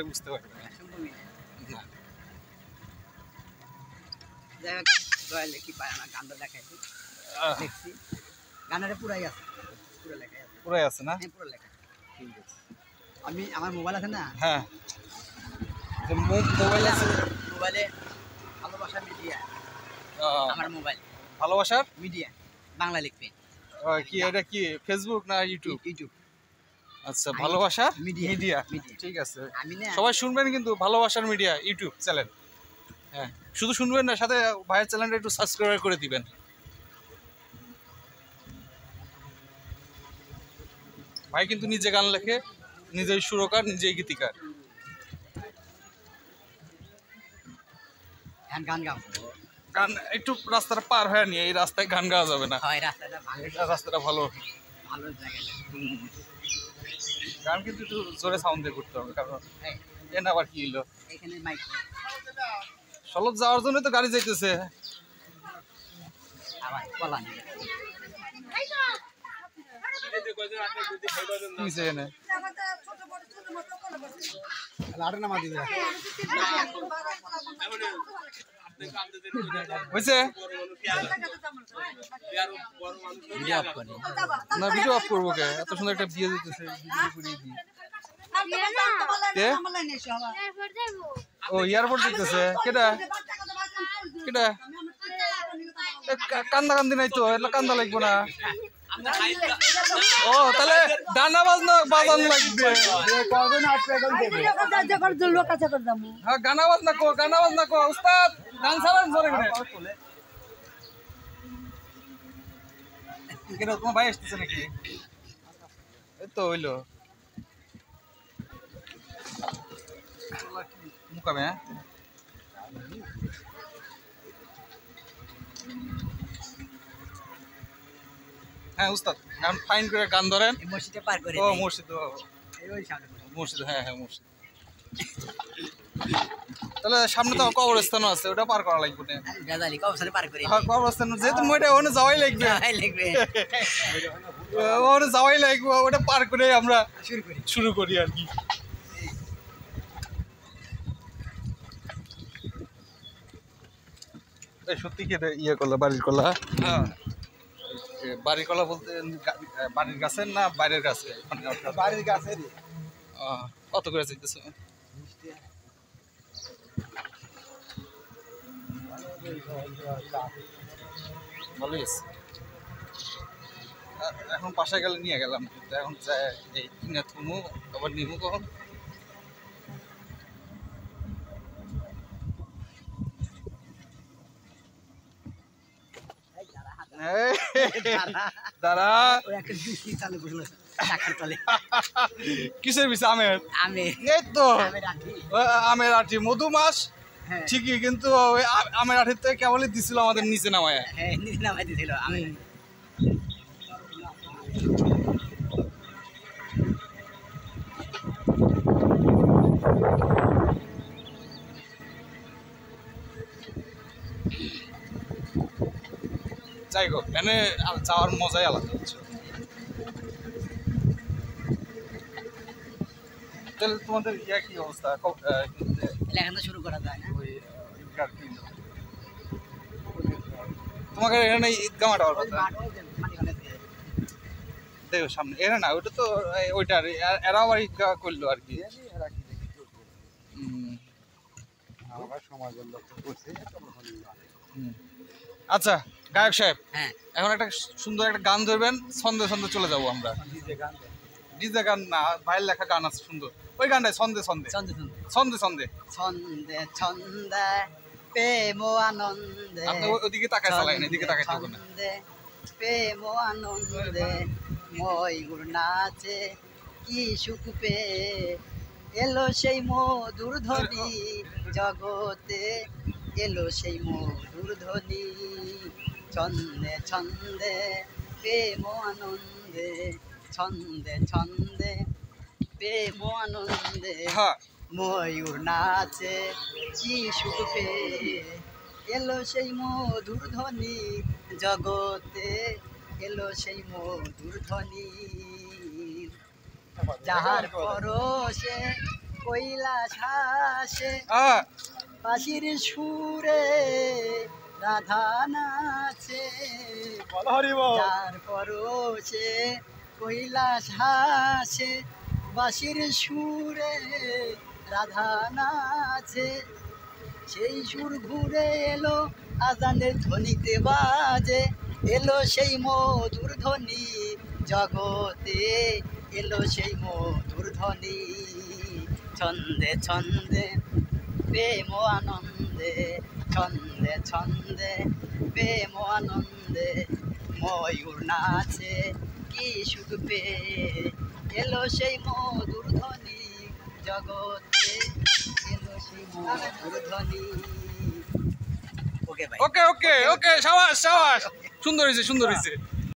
সবাই বুঝতে পারবে না। কি পায় না গানটা দেখাইছি দেখছি গানের পুরাই আছে পুরো লেখাই আছে পুরাই আছে না পুরো লেখা ঠিক আছে আমি আমার মোবাইল আছে না হ্যাঁ মোবাইল আছে মোবাইলে ভালোবাসা মিডিয়া আমার মোবাইল ভালোবাসার মিডিয়া বাংলা লিখবে কি এটা কি ফেসবুক না ইউটিউব ইউটিউব আচ্ছা ভালোবাসার মিডিয়া ঠিক আছে সবাই শুনবেন কিন্তু ভালোবাসার মিডিয়া ইউটিউব চ্যানেল হ্যাঁ শুধু শুনবেন না সাথে ভাইয়ের চ্যানেলটা একটু সাবস্ক্রাইব করে দিবেন ভাই কিন্তু নিজে গান লেখে নিজেই সুরকার নিজেই গীতিকার গান গাও গান একটু রাস্তাটা পার হয়ে নিয়ে এই রাস্তায় গান গাওয়া যাবে না রাস্তাটা ভালো ভালো জায়গা গান কিন্তু একটু জোরে সাউন্ড দিয়ে করতে হবে কারণ এন আবার কি হলো এখানে মাইক সলব যাওয়ার জন্য তো গাড়ি যাইতেছে আবার কলা নিয়ে না ভিডিও অফ করবো কে এত সুন্দর একটা বিয়ে দিতেছে ও এয়ারপোর্ট দিতেছে কেটা কেটা কান্দা কান্দি নাই তো এটা কান্দা লাগবো না ও তাহলে গানা বাজনা বাজানো লাগবে হ্যাঁ গানা বাজনা কো উস্তাদ গান চালান জোরে করে কেন তোমার ভাই আসতেছে নাকি এই তো হইলো মুকামে হ্যাঁ উস্তাদ গান ফাইন করে গান ধরেন মসজিদে পার করে ও মসজিদ মসজিদ হ্যাঁ হ্যাঁ মসজিদ তাহলে সামনে তো কবরস্থানও আছে ওটা পার করা লাগবে না গাজালি কবরস্থানে পার করে হ্যাঁ কবরস্থান যেহেতু ওইটা ওখানে যাওয়াই লাগবে ওখানে যাওয়াই লাগবে ওটা পার করে আমরা শুরু করি আর কি সত্যি কি ইয়ে করলা বাড়ির কলা হ্যাঁ বাড়ির কলা বলতে বাড়ির গাছের না বাইরের গাছে বাড়ির গাছের কত করে চাইতেছে ভালোই আছে এখন পাশে গেলে নিয়ে গেলাম কিন্তু এখন এই কিনে থুমু আবার নিবো কখন কিসের বিষয় আমের এই তো আমের আঠি মধু মাস ঠিকই কিন্তু আমের আঠির থেকে কেবলই দিছিল আমাদের নিচে নামায় দিছিল আমি যাই হোক এখানে যাওয়ার মজাই আলাদা হচ্ছে তাহলে তোমাদের ইয়া কি অবস্থা লেখানো শুরু করা যায় না তোমাকে এখানে ঈদগাহ মাঠ হওয়ার কথা দেখো সামনে এখানে না ওইটা তো ওইটার এরা আবার ঈদগাহ করলো আর কি আচ্ছা গায়ক সাহেব এখন একটা সুন্দর একটা গান ধরবেন ছন্দে ছন্দে চলে যাবো আমরা ডিজে গান না ভাইয়ের লেখা গান আছে সুন্দর ওই গানটাই ছন্দে ছন্দে ছন্দে ছন্দে ছন্দে ছন্দে প্রেম আনন্দে আপনি ওদিকে তাকায় চালায় না এদিকে তাকায় থাকবেন না প্রেম আনন্দে ময়ূর নাচে কি সুখ পে এলো সেই মধুর ধ্বনি জগতে এলো সেই মধুর ধ্বনি ছন্দে ছন্দে প্রেম আনন্দে ছন্দে ছন্দে প্রেম আনন্দে ময়ূর নাচে কি সুখ পে এলো সেই মধুর ধ্বনি জগতে এলো সেই মধুর ধ্বনি যাহার পরশে কৈলাস হাসে আহ, বাঁশির সুরে রাধা নাচে যার পরশে কৈলাস হাসে বাঁশির সুরে রাধা নাচে সেই সুর ঘুরে এলো আজানের ধ্বনিতে বাজে এলো সেই মধুর ধ্বনি জগতে এলো সেই মধুর ধ্বনি ছন্দে ছন্দে প্রেম আনন্দে ছন্দে ছন্দে প্রেম আনন্দে ময়ূর নাচে কি সুখ পেয়ে এলো সেই মধুর ধ্বনি জগতে এলো সেই মধুর ধ্বনি ওকে ভাই ওকে ওকে ওকে সাবাস সাবাস সুন্দর হয়েছে সুন্দর হয়েছে